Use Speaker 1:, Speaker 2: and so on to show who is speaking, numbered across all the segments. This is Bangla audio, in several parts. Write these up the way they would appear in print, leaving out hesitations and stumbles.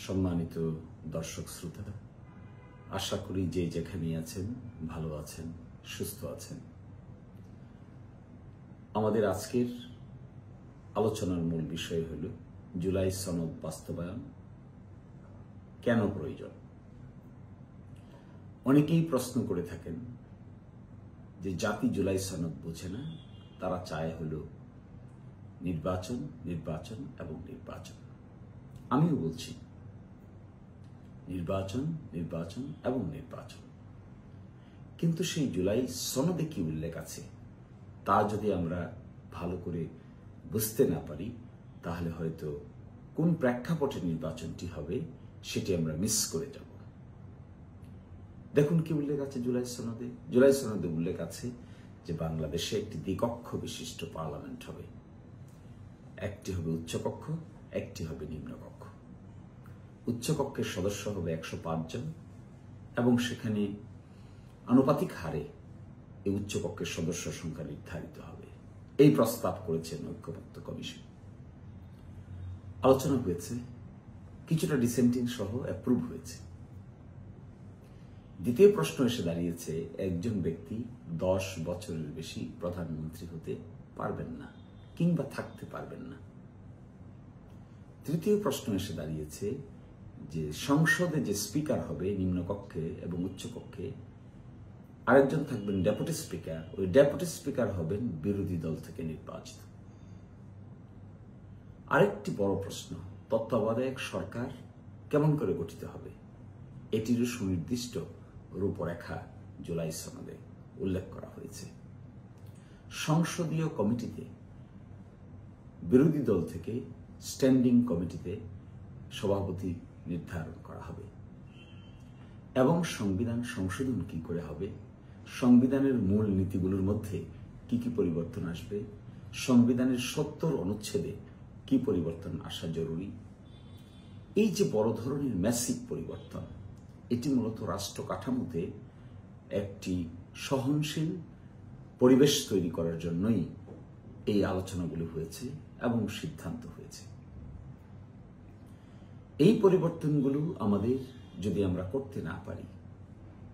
Speaker 1: সম্মানিত দর্শক শ্রোতা, আশা করি যে যেখানে আছেন ভালো আছেন, সুস্থ আছেন। আমাদের আজকের আলোচনার মূল বিষয় হল জুলাই সনদ বাস্তবায়ন কেন প্রয়োজন। অনেকেই প্রশ্ন করে থাকেন যে জাতি জুলাই সনদ বোঝে না, তারা চায় হল নির্বাচন, নির্বাচন এবং নির্বাচন। আমিও বলছি নির্বাচন, নির্বাচন এবং নির্বাচন, কিন্তু সেই জুলাই সনদে কি উল্লেখ আছে তা যদি আমরা ভালো করে বুঝতে না পারি, তাহলে হয়তো কোন প্রেক্ষাপটে নির্বাচনটি হবে সেটি আমরা মিস করে যাব। দেখুন কি উল্লেখ আছে জুলাই সনদে। জুলাই সনদে উল্লেখ আছে যে বাংলাদেশে একটি দ্বিকক্ষ বিশিষ্ট পার্লামেন্ট হবে। একটি হবে উচ্চকক্ষ, একটি হবে নিম্নকক্ষ। উচ্চকক্ষের সদস্য হবে 105 জন এবং সেখানে আনুপাতিক হারে এই উচ্চকক্ষের সদস্য সংখ্যা নির্ধারিত হবে। এই প্রস্তাব করেছেন ঐক্যমত্য কমিশন। আলোচনা হয়েছে, কিছুটা ডিসেন্টিং সহ অ্যাপ্রুভ হয়েছে। দ্বিতীয় প্রশ্ন এসে দাঁড়িয়েছে, একজন ব্যক্তি 10 বছরের বেশি প্রধানমন্ত্রী হতে পারবেন না কিংবা থাকতে পারবেন না। তৃতীয় প্রশ্ন এসে দাঁড়িয়েছে যে সংসদে যে স্পিকার হবে নিম্নকক্ষে এবং উচ্চকক্ষে, আরেকজন থাকবেন ডেপুটি স্পিকার। ওই ডেপুটি স্পিকার হবেন বিরোধী দল থেকে নির্বাচিত। আরেকটি বড় প্রশ্ন, তত্ত্বাবধায়ক সরকার কেমন করে গঠিত হবে, এটিরও সুনির্দিষ্ট রূপরেখা জুলাই সনদে উল্লেখ করা হয়েছে। সংসদীয় কমিটিতে বিরোধী দল থেকে স্ট্যান্ডিং কমিটিতে সভাপতি নির্ধারণ করা হবে এবং সংবিধান সংশোধন কি করে হবে, সংবিধানের মূল নীতিগুলোর মধ্যে কি কি পরিবর্তন আসবে, সংবিধানের 70 অনুচ্ছেদে কি পরিবর্তন আসা জরুরি। এই যে বড় ধরনের ম্যাসিভ পরিবর্তন, এটি মূলত রাষ্ট্র কাঠামোতে একটি সহনশীল পরিবেশ তৈরি করার জন্যই এই আলোচনাগুলি হয়েছে এবং সিদ্ধান্ত হয়েছে। এই পরিবর্তনগুলো আমাদের যদি আমরা করতে না পারি,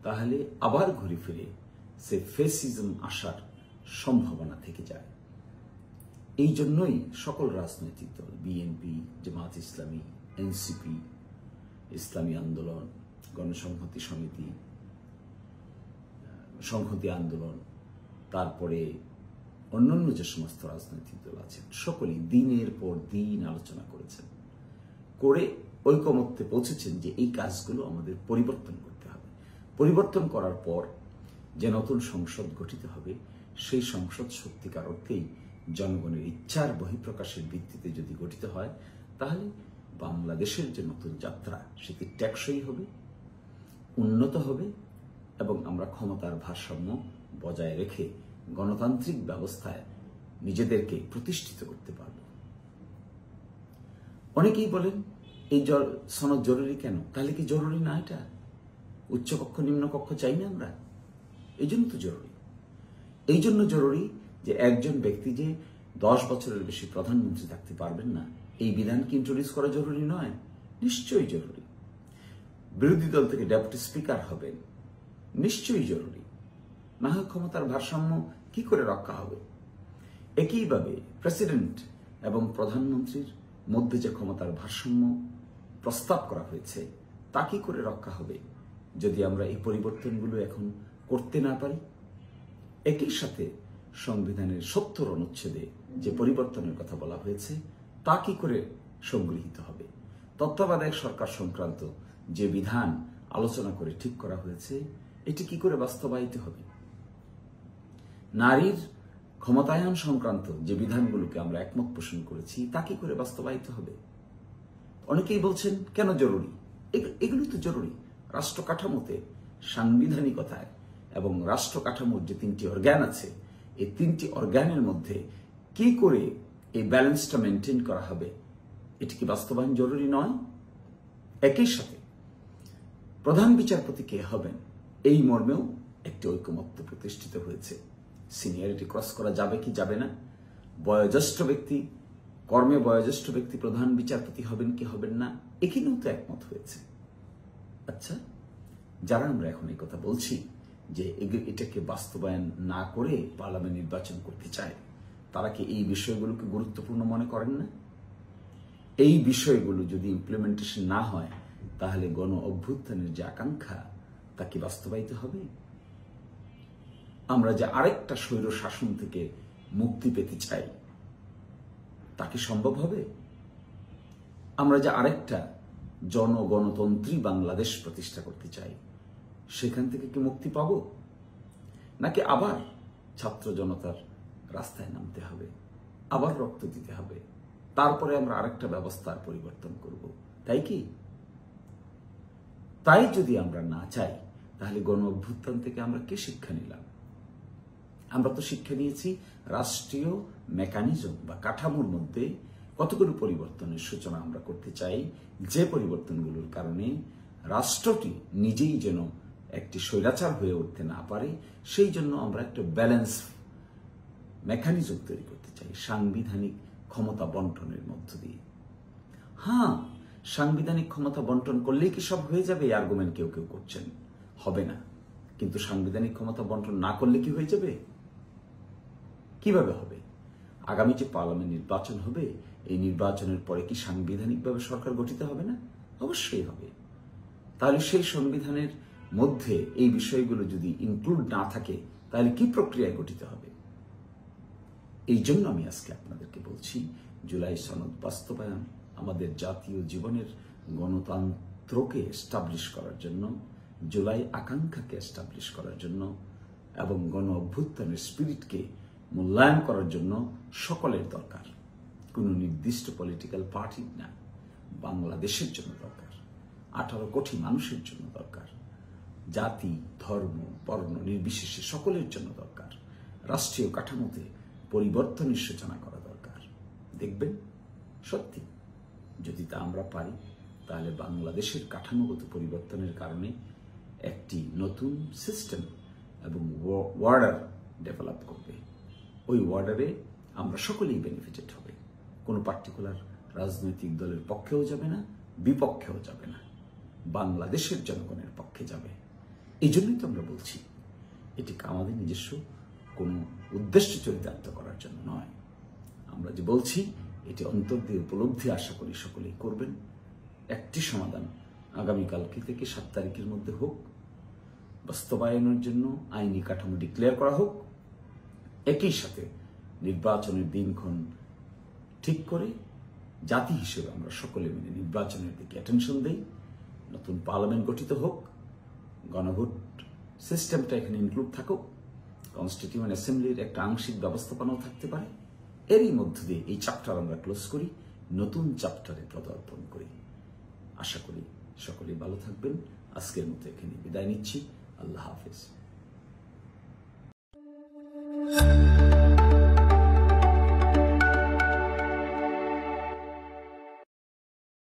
Speaker 1: তাহলে আবার ঘুরে ফিরে সে ফ্যাসিজম আসার সম্ভাবনা থেকে যায়। এই জন্যই সকল রাজনৈতিক দল, বিএনপি, জামাত ইসলামী, এনসিপি, ইসলামী আন্দোলন, গণসংহতি সমিতি, সংহতি আন্দোলন, তারপরে অন্যান্য যে সমস্ত রাজনৈতিক দল আছেন, সকলেই দিনের পর দিন আলোচনা করেছেন, করে ঐকমত্যে পৌঁছেছেন যে এই কাজগুলো আমাদের পরিবর্তন করতে হবে। পরিবর্তন করার পর যে নতুন সংসদ গঠিত হবে, সেই সংসদ সত্যিকার অর্থেই জনগণের ইচ্ছার বহিঃপ্রকাশের ভিত্তিতে যদি গঠিত হয়, তাহলে বাংলাদেশের যে নতুন যাত্রা সেটি টেকসই হবে, উন্নত হবে এবং আমরা ক্ষমতার ভারসাম্য বজায় রেখে গণতান্ত্রিক ব্যবস্থায় নিজেদেরকে প্রতিষ্ঠিত করতে পারব। অনেকেই বলেন এই সনদ জরুরি কেন? তাহলে কি জরুরি না? এটা উচ্চকক্ষ নিম্নকক্ষ চাই না আমরা? এই জন্য তো জরুরি। এই জন্য জরুরি যে একজন ব্যক্তি যে 10 বছরের বেশি প্রধানমন্ত্রী থাকতে পারবেন না, এই বিধানকে ইন্ট্রোডিউস করা জরুরি নয়? নিশ্চয়ই জরুরি। বিরোধী দল থেকে ডেপুটি স্পিকার হবেন, নিশ্চয়ই জরুরি। না হয় ক্ষমতার ভারসাম্য কি করে রক্ষা হবে? একইভাবে প্রেসিডেন্ট এবং প্রধানমন্ত্রীর মধ্যে যে ক্ষমতার ভারসাম্য প্রস্তাব করা হয়েছে, তা কি করে রক্ষা হবে যদি আমরা এই পরিবর্তনগুলো এখন করতে না পারি? একই সাথে সংবিধানের 70 অনুচ্ছেদে যে পরিবর্তনের কথা বলা হয়েছে, তা কি করে সংগৃহীত হবে? তত্ত্বাবধায়ক সরকার সংক্রান্ত যে বিধান আলোচনা করে ঠিক করা হয়েছে, এটি কি করে বাস্তবায়িত হবে? নারীর ক্ষমতায়ন সংক্রান্ত যে বিধানগুলোকে আমরা একমত পোষণ করেছি, তা কি করে বাস্তবায়িত হবে? অনেকেই বলছেন কেন জরুরি? এগুলো তো জরুরি। রাষ্ট্র কাঠামোতে সাংবিধানিকতায় এবং রাষ্ট্র কাঠামোর যে 3টি অর্গান আছে, এই 3টি অর্গানের মধ্যে কি করে এই ব্যালেন্সটা মেনটেন করা হবে, এটি কি বাস্তবায়ন জরুরি নয়? একই সাথে প্রধান বিচারপতি কে হবেন, এই মর্মেও একটি ঐকমত্য প্রতিষ্ঠিত হয়েছে। সিনিয়রিটি ক্রস করা যাবে কি যাবে না, বয়োজ্যেষ্ঠ ব্যক্তি কর্মে বয়োজ্যেষ্ঠ ব্যক্তি প্রধান বিচারপতি হবেন কি হবেন না, এখানেও তো একমত হয়েছে। আচ্ছা, যারা আমরা এখন এই কথা বলছি যে এটাকে বাস্তবায়ন না করে পার্লামেন্ট নির্বাচন করতে চায়, তারা কি এই বিষয়গুলোকে গুরুত্বপূর্ণ মনে করেন না? এই বিষয়গুলো যদি ইমপ্লিমেন্টেশন না হয়, তাহলে গণ অভ্যুত্থানের যে আকাঙ্ক্ষা তা কি বাস্তবায়িত হবে? আমরা যে আরেকটা স্বৈর শাসন থেকে মুক্তি পেতে চাই, তা কি সম্ভব হবে? আমরা যে আরেকটা জনগণতন্ত্রী বাংলাদেশ প্রতিষ্ঠা করতে চাই, সেখান থেকে কি মুক্তি পাব? নাকি আবার ছাত্র জনতার রাস্তায় নামতে হবে, আবার রক্ত দিতে হবে, তারপরে আমরা আরেকটা ব্যবস্থার পরিবর্তন করব? তাই কি? তাই যদি আমরা না চাই, তাহলে গণ অভ্যুত্থান থেকে আমরা কি শিক্ষা নিলাম? আমরা তো শিক্ষা নিয়েছি রাষ্ট্রীয় মেকানিজম বা কাঠামোর মধ্যে কতগুলো পরিবর্তনের সূচনা আমরা করতে চাই, যে পরিবর্তনগুলোর কারণে রাষ্ট্রটি নিজেই যেন একটি স্বৈরাচার হয়ে উঠতে না পারে, সেই জন্য আমরা একটা ব্যালেন্স মেকানিজম তৈরি করতে চাই সাংবিধানিক ক্ষমতা বন্টনের মধ্য দিয়ে। হ্যাঁ, সাংবিধানিক ক্ষমতা বন্টন করলেই কি সব হয়ে যাবে? এই আর্গুমেন্ট কেউ কেউ করছেন। হবে না। কিন্তু সাংবিধানিক ক্ষমতা বন্টন না করলে কি হয়ে যাবে? কিভাবে হবে? আগামী যে পার্লামেন্ট নির্বাচন হবে, এই নির্বাচনের পরে কি সাংবিধানিকভাবে সরকার গঠিত হবে না? অবশ্যই হবে। তাহলে সেই সংবিধানের মধ্যে এই বিষয়গুলো যদি ইনক্লুড না থাকে, তাহলে কি প্রক্রিয়ায় গঠিত হবে? এই জন্য আমি আজকে আপনাদেরকে বলছি, জুলাই সনদ বাস্তবায়ন আমাদের জাতীয় জীবনের গণতন্ত্রকে এস্টাবলিশ করার জন্য, জুলাই আকাঙ্ক্ষাকে এস্টাবলিশ করার জন্য এবং গণ অভ্যুত্থানের স্পিরিটকে মূল্যায়ন করার জন্য সকলের দরকার। কোনো নির্দিষ্ট পলিটিক্যাল পার্টি না, বাংলাদেশের জন্য দরকার, 18 কোটি মানুষের জন্য দরকার, জাতি ধর্ম বর্ণ নির্বিশেষে সকলের জন্য দরকার। রাষ্ট্রীয় কাঠামোতে পরিবর্তনের সূচনা করা দরকার। দেখবেন সত্যি যদি তা আমরা পারি, তাহলে বাংলাদেশের কাঠামোগত পরিবর্তনের কারণে একটি নতুন সিস্টেম এবং ওয়ার্ডার ডেভেলপ করবে। ওই ওয়ার্ডারে আমরা সকলেই বেনিফিটেড হবে। কোনো পার্টিকুলার রাজনৈতিক দলের পক্ষেও যাবে না, বিপক্ষেও যাবে না, বাংলাদেশের জনগণের পক্ষে যাবে। এই জন্যই তো আমরা বলছি, এটিকে আমাদের নিজস্ব কোনো উদ্দেশ্য চরিতার্থ করার জন্য নয়। আমরা যে বলছি, এটি অন্তর দিয়ে উপলব্ধি আশা করি সকলেই করবেন। একটি সমাধান আগামীকালকে থেকে 7 তারিখের মধ্যে হোক, বাস্তবায়নের জন্য আইনি কাঠামো ডিক্লেয়ার করা হোক, একই সাথে নির্বাচনের দিনক্ষণ ঠিক করে জাতি হিসেবে আমরা সকলে মিলে নির্বাচনের দিকে অ্যাটেনশন দেই। নতুন পার্লামেন্ট গঠিত হোক, গণভোট সিস্টেমটা এখানে ইনক্লুড থাকুক, কনস্টিটিউয়েন্ট অ্যাসেম্বলির একটা আংশিক ব্যবস্থাপনাও থাকতে পারে। এরই মধ্য দিয়ে এই চ্যাপ্টার আমরা ক্লোজ করি, নতুন চ্যাপ্টারে পদার্পণ করি। আশা করি সকলেই ভালো থাকবেন। আজকের মতো এখানে বিদায় নিচ্ছি। আল্লাহ হাফেজ।